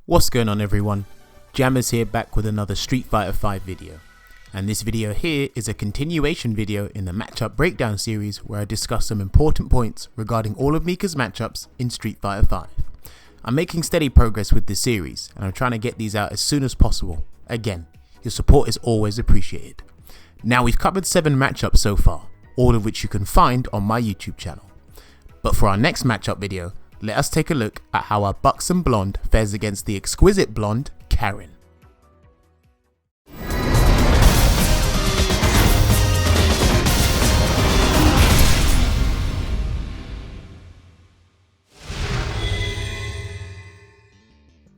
What's going on everyone, Jammers here back with another Street Fighter V video, and this video here is a continuation video in the matchup breakdown series where I discuss some important points regarding all of Mika's matchups in Street Fighter V. I'm making steady progress with this series and I'm trying to get these out as soon as possible. Again, your support is always appreciated. Now we've covered 7 matchups so far, all of which you can find on my YouTube channel. But for our next matchup video, let us take a look at how our buxom blonde fares against the exquisite blonde Karin.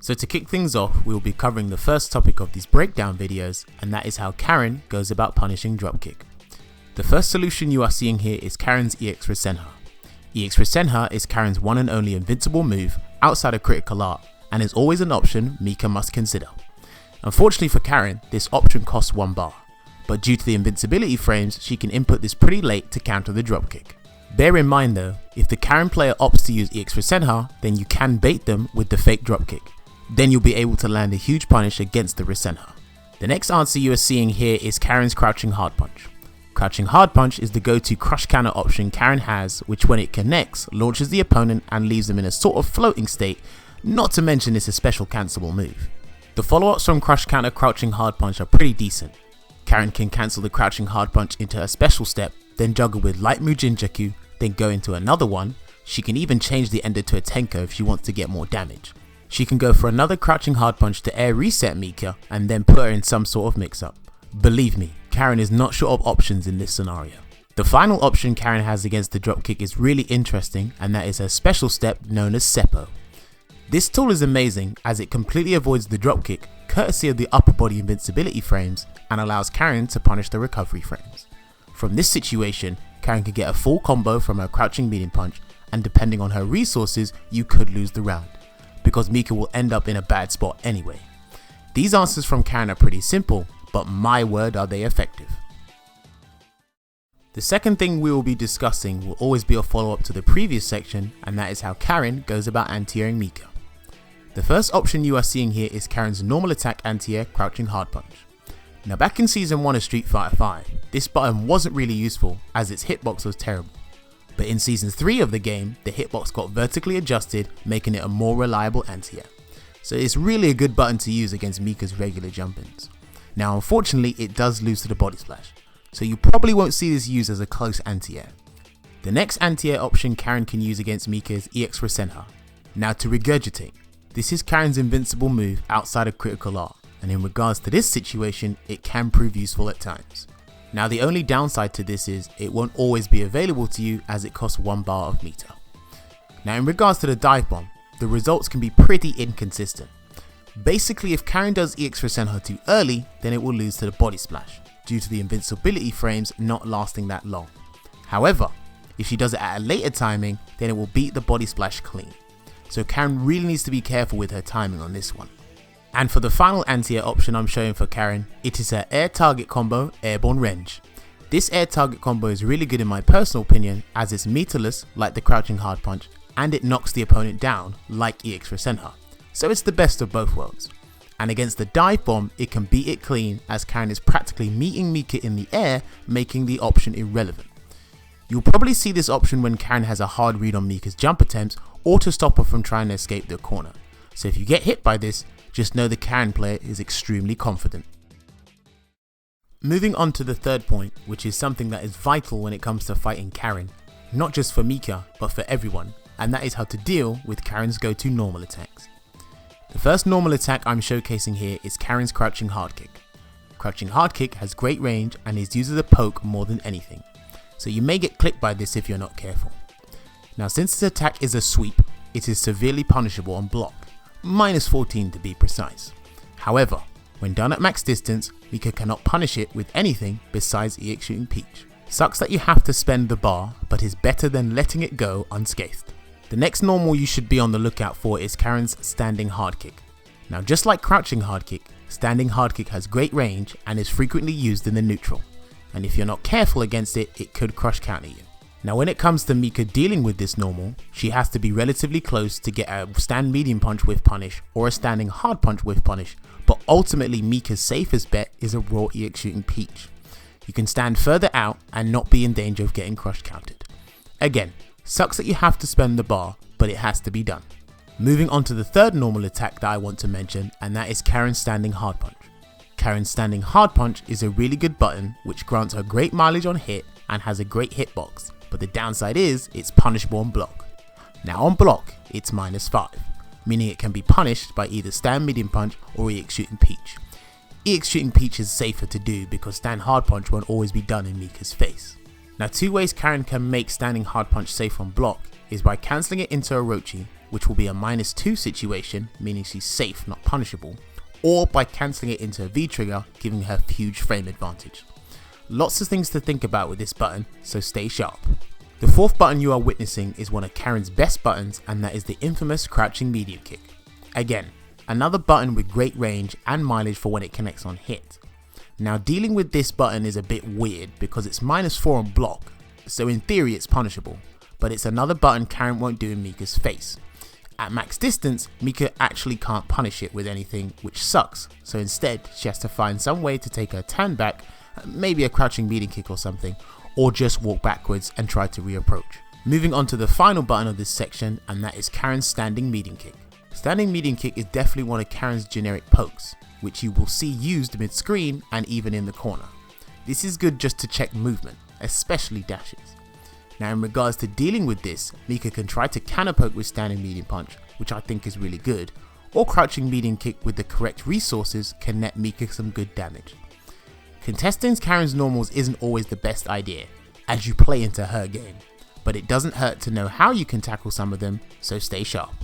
So to kick things off, we will be covering the first topic of these breakdown videos, and that is how Karin goes about punishing dropkick. The first solution you are seeing here is Karin's EX Rasenha. EX Rasenha is Karin's one and only invincible move outside of critical art and is always an option Mika must consider. Unfortunately for Karin, this option costs 1 bar, but due to the invincibility frames she can input this pretty late to counter the dropkick. Bear in mind though, if the Karin player opts to use EX Rasenha, then you can bait them with the fake dropkick. Then you'll be able to land a huge punish against the Rasenha. The next answer you are seeing here is Karin's Crouching Hard Punch. Crouching Hard Punch is the go-to crush counter option Karin has, which when it connects, launches the opponent and leaves them in a sort of floating state, not to mention it's a special cancelable move. The follow-ups from crush counter Crouching Hard Punch are pretty decent. Karin can cancel the Crouching Hard Punch into a special step, then juggle with Light Mujinjaku, then go into another one. She can even change the ender to a Tenko if she wants to get more damage. She can go for another Crouching Hard Punch to air reset Mika and then put her in some sort of mix-up. Believe me, Karin is not short of options in this scenario. The final option Karin has against the dropkick is really interesting, and that is her special step known as Seppo. This tool is amazing as it completely avoids the dropkick courtesy of the upper body invincibility frames and allows Karin to punish the recovery frames. From this situation, Karin can get a full combo from her Crouching Medium Punch, and depending on her resources you could lose the round, because Mika will end up in a bad spot anyway. These answers from Karin are pretty simple, but my word are they effective. The second thing we will be discussing will always be a follow-up to the previous section, and that is how Karin goes about anti-airing Mika. The first option you are seeing here is Karin's normal attack anti-air Crouching Hard Punch. Now back in season 1 of Street Fighter V, this button wasn't really useful as its hitbox was terrible. But in season 3 of the game, the hitbox got vertically adjusted, making it a more reliable anti-air. So it's really a good button to use against Mika's regular jump-ins. Now unfortunately it does lose to the body splash, so you probably won't see this used as a close anti-air. The next anti-air option Karin can use against Mika is EX Rasenha. Now to regurgitate, this is Karin's invincible move outside of critical art, and in regards to this situation it can prove useful at times. Now the only downside to this is it won't always be available to you as it costs 1 bar of meter. Now in regards to the dive bomb, the results can be pretty inconsistent. Basically if Karin does EX Rasenha too early, then it will lose to the body splash, due to the invincibility frames not lasting that long. However, if she does it at a later timing, then it will beat the body splash clean. So Karin really needs to be careful with her timing on this one. And for the final anti-air option I'm showing for Karin, it is her air target combo Airborne Renge. This air target combo is really good in my personal opinion as it's meterless like the Crouching Hard Punch, and it knocks the opponent down like EX Rasenha. So it's the best of both worlds. And against the dive bomb, it can beat it clean as Karin is practically meeting Mika in the air, making the option irrelevant. You'll probably see this option when Karin has a hard read on Mika's jump attempts or to stop her from trying to escape the corner. So if you get hit by this, just know the Karin player is extremely confident. Moving on to the third point, which is something that is vital when it comes to fighting Karin, not just for Mika but for everyone, and that is how to deal with Karin's go-to normal attacks. The first normal attack I'm showcasing here is Karin's Crouching Hard Kick. Crouching Hard Kick has great range and is used as a poke more than anything, so you may get clipped by this if you're not careful. Now since this attack is a sweep, it is severely punishable on block, -14 to be precise. However, when done at max distance, Mika cannot punish it with anything besides EX Shooting Peach. Sucks that you have to spend the bar, but is better than letting it go unscathed. The next normal you should be on the lookout for is Karin's Standing Hard Kick. Now just like Crouching Hard Kick, Standing Hard Kick has great range and is frequently used in the neutral, and if you're not careful against it, it could crush counter you. Now when it comes to Mika dealing with this normal, she has to be relatively close to get a stand medium punch with punish or a standing hard punch with punish, but ultimately Mika's safest bet is a raw EX shooting peach. You can stand further out and not be in danger of getting crush countered. Again, sucks that you have to spend the bar, but it has to be done. Moving on to the third normal attack that I want to mention, and that is Karin's standing hard punch. Karin's standing hard punch is a really good button which grants her great mileage on hit and has a great hitbox, but the downside is it's punishable on block. Now on block, it's -5, meaning it can be punished by either stand medium punch or EX shooting peach. EX shooting peach is safer to do because stand hard punch won't always be done in Mika's face. Now 2 ways Karin can make standing hard punch safe on block is by cancelling it into Orochi, which will be a -2 situation, meaning she's safe, not punishable, or by cancelling it into a V trigger, giving her huge frame advantage. Lots of things to think about with this button, so stay sharp. The fourth button you are witnessing is one of Karin's best buttons, and that is the infamous crouching medium kick. Again, another button with great range and mileage for when it connects on hit. Now dealing with this button is a bit weird because it's -4 on block, so in theory it's punishable, but it's another button Karin won't do in Mika's face. At max distance, Mika actually can't punish it with anything, which sucks, so instead she has to find some way to take her turn back, maybe a crouching medium kick or something, or just walk backwards and try to reapproach. Moving on to the final button of this section, and that is Karin's standing medium kick. Standing medium kick is definitely one of Karin's generic pokes, which you will see used mid-screen and even in the corner. This is good just to check movement, especially dashes. Now in regards to dealing with this, Mika can try to counter poke with standing medium punch, which I think is really good, or crouching medium kick with the correct resources can net Mika some good damage. Contesting Karin's normals isn't always the best idea, as you play into her game, but it doesn't hurt to know how you can tackle some of them, so stay sharp.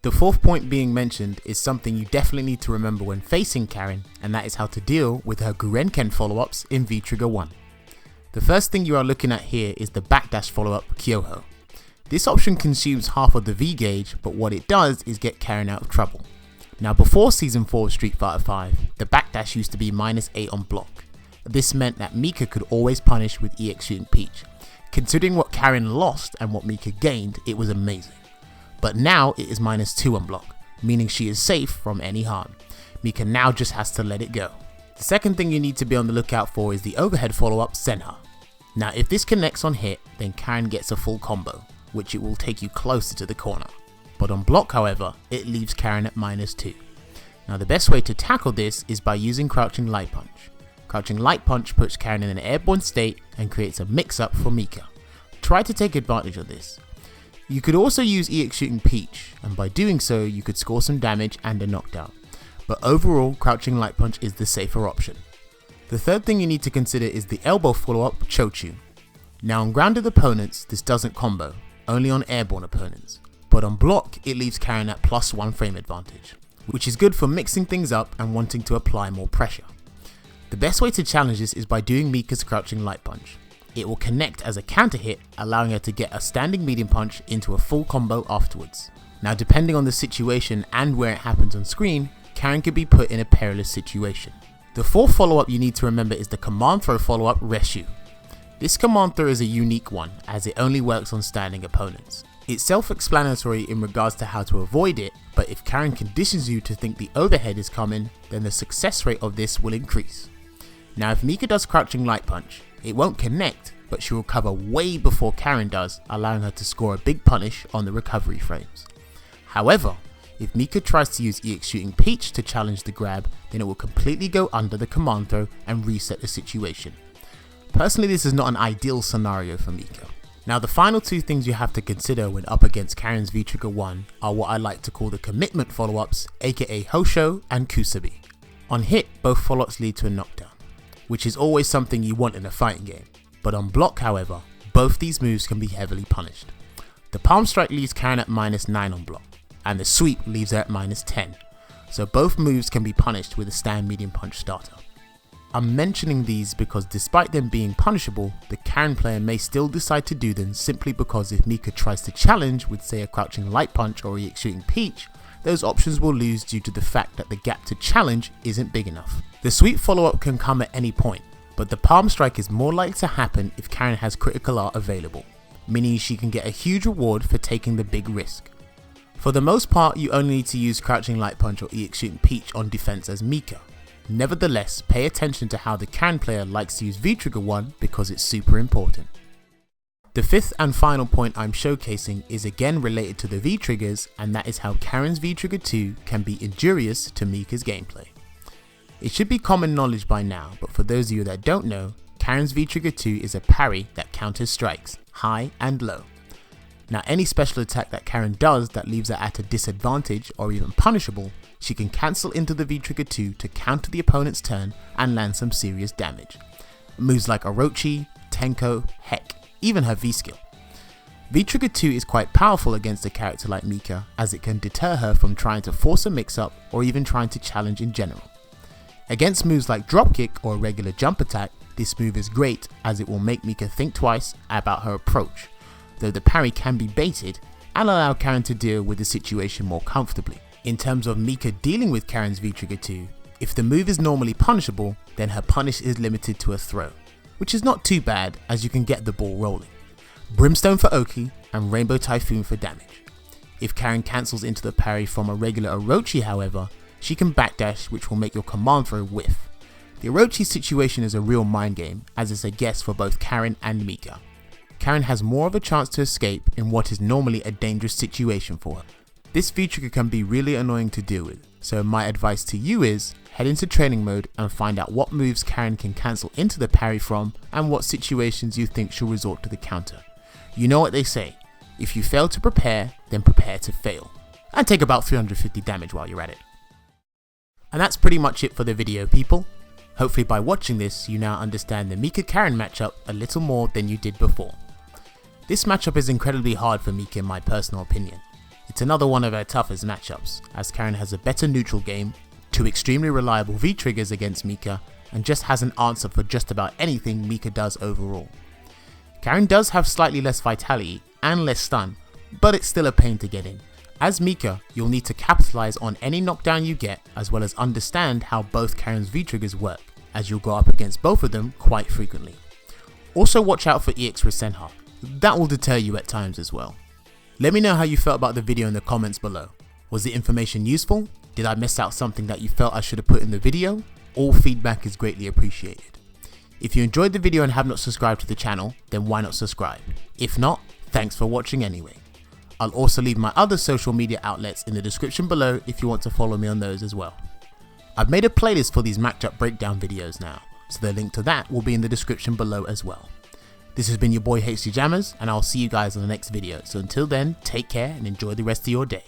The fourth point being mentioned is something you definitely need to remember when facing Karin, and that is how to deal with her Guren follow-ups in V-Trigger 1. The first thing you are looking at here is the backdash follow-up Kyoho. This option consumes half of the V gauge, but what it does is get Karin out of trouble. Now before Season 4 of Street Fighter V, the backdash used to be -8 on block. This meant that Mika could always punish with EX shooting peach. Considering what Karin lost and what Mika gained, it was amazing. But now it is -2 on block, meaning she is safe from any harm. Mika now just has to let it go. The second thing you need to be on the lookout for is the overhead follow-up Senha. Now if this connects on hit, then Karin gets a full combo, which it will take you closer to the corner. But on block however, it leaves Karin at -2. Now the best way to tackle this is by using crouching light punch. Crouching light punch puts Karin in an airborne state and creates a mix-up for Mika. Try to take advantage of this. You could also use EX shooting peach, and by doing so you could score some damage and a knockdown. But overall, crouching light punch is the safer option. The third thing you need to consider is the elbow follow-up Chochu. Now on grounded opponents this doesn't combo, only on airborne opponents. But on block it leaves Karin at +1 frame advantage, which is good for mixing things up and wanting to apply more pressure. The best way to challenge this is by doing Mika's crouching light punch. It will connect as a counter hit, allowing her to get a standing medium punch into a full combo afterwards. Now depending on the situation and where it happens on screen, Karin could be put in a perilous situation. The fourth follow-up you need to remember is the command throw follow-up Reshu. This command throw is a unique one as it only works on standing opponents. It's self-explanatory in regards to how to avoid it, but if Karin conditions you to think the overhead is coming, then the success rate of this will increase. Now if Mika does crouching light punch, it won't connect, but she will recover way before Karin does, allowing her to score a big punish on the recovery frames. However, if Mika tries to use EX shooting peach to challenge the grab, then it will completely go under the command throw and reset the situation. Personally, this is not an ideal scenario for Mika. Now the final two things you have to consider when up against Karin's V-Trigger 1 are what I like to call the commitment follow-ups, aka Hosho and Kusabi. On hit, both follow-ups lead to a knockdown, which is always something you want in a fighting game. But on block however, both these moves can be heavily punished. The palm strike leaves Karin at -9 on block, and the sweep leaves her at -10, so both moves can be punished with a stand medium punch starter. I'm mentioning these because despite them being punishable, the Karin player may still decide to do them simply because if Mika tries to challenge with say a crouching light punch or EX shooting peach, those options will lose due to the fact that the gap to challenge isn't big enough. The sweep follow-up can come at any point, but the palm strike is more likely to happen if Karin has critical art available, meaning she can get a huge reward for taking the big risk. For the most part, you only need to use Crouching Light Punch or EX Shooting Peach on defense as Mika. Nevertheless, pay attention to how the Karin player likes to use V-Trigger 1 because it's super important. The fifth and final point I'm showcasing is again related to the V-Triggers, and that is how Karin's V-Trigger 2 can be injurious to Mika's gameplay. It should be common knowledge by now, but for those of you that don't know, Karin's V-Trigger 2 is a parry that counters strikes, high and low. Now any special attack that Karin does that leaves her at a disadvantage or even punishable, she can cancel into the V-Trigger 2 to counter the opponent's turn and land some serious damage. Moves like Orochi, Tenko, heck, even her V-skill. V-Trigger 2 is quite powerful against a character like Mika, as it can deter her from trying to force a mix-up or even trying to challenge in general. Against moves like dropkick or a regular jump attack, this move is great as it will make Mika think twice about her approach, though the parry can be baited and allow Karin to deal with the situation more comfortably. In terms of Mika dealing with Karin's V-Trigger 2, if the move is normally punishable, then her punish is limited to a throw, which is not too bad as you can get the ball rolling. Brimstone for Oki and Rainbow Typhoon for damage. If Karin cancels into the parry from a regular Orochi however, she can backdash, which will make your command throw whiff. The Orochi situation is a real mind game as it's a guess for both Karin and Mika. Karin has more of a chance to escape in what is normally a dangerous situation for her. This V-Trigger can be really annoying to deal with, so my advice to you is head into training mode and find out what moves Karin can cancel into the parry from and what situations you think she'll resort to the counter. You know what they say, if you fail to prepare, then prepare to fail. And take about 350 damage while you're at it. And that's pretty much it for the video, people. Hopefully by watching this, you now understand the Mika-Karin matchup a little more than you did before. This matchup is incredibly hard for Mika in my personal opinion. It's another one of her toughest matchups, as Karin has a better neutral game, 2 extremely reliable V-Triggers against Mika, and just has an answer for just about anything Mika does overall. Karin does have slightly less vitality and less stun, but it's still a pain to get in. As Mika, you'll need to capitalize on any knockdown you get, as well as understand how both Karin's V-Triggers work, as you'll go up against both of them quite frequently. Also watch out for EX for St.HK, that will deter you at times as well. Let me know how you felt about the video in the comments below. Was the information useful? Did I miss out something that you felt I should have put in the video? All feedback is greatly appreciated. If you enjoyed the video and have not subscribed to the channel, then why not subscribe? If not, thanks for watching anyway. I'll also leave my other social media outlets in the description below if you want to follow me on those as well. I've made a playlist for these matchup breakdown videos now, so the link to that will be in the description below as well. This has been your boy HC Jammers, and I'll see you guys in the next video. So until then, take care and enjoy the rest of your day.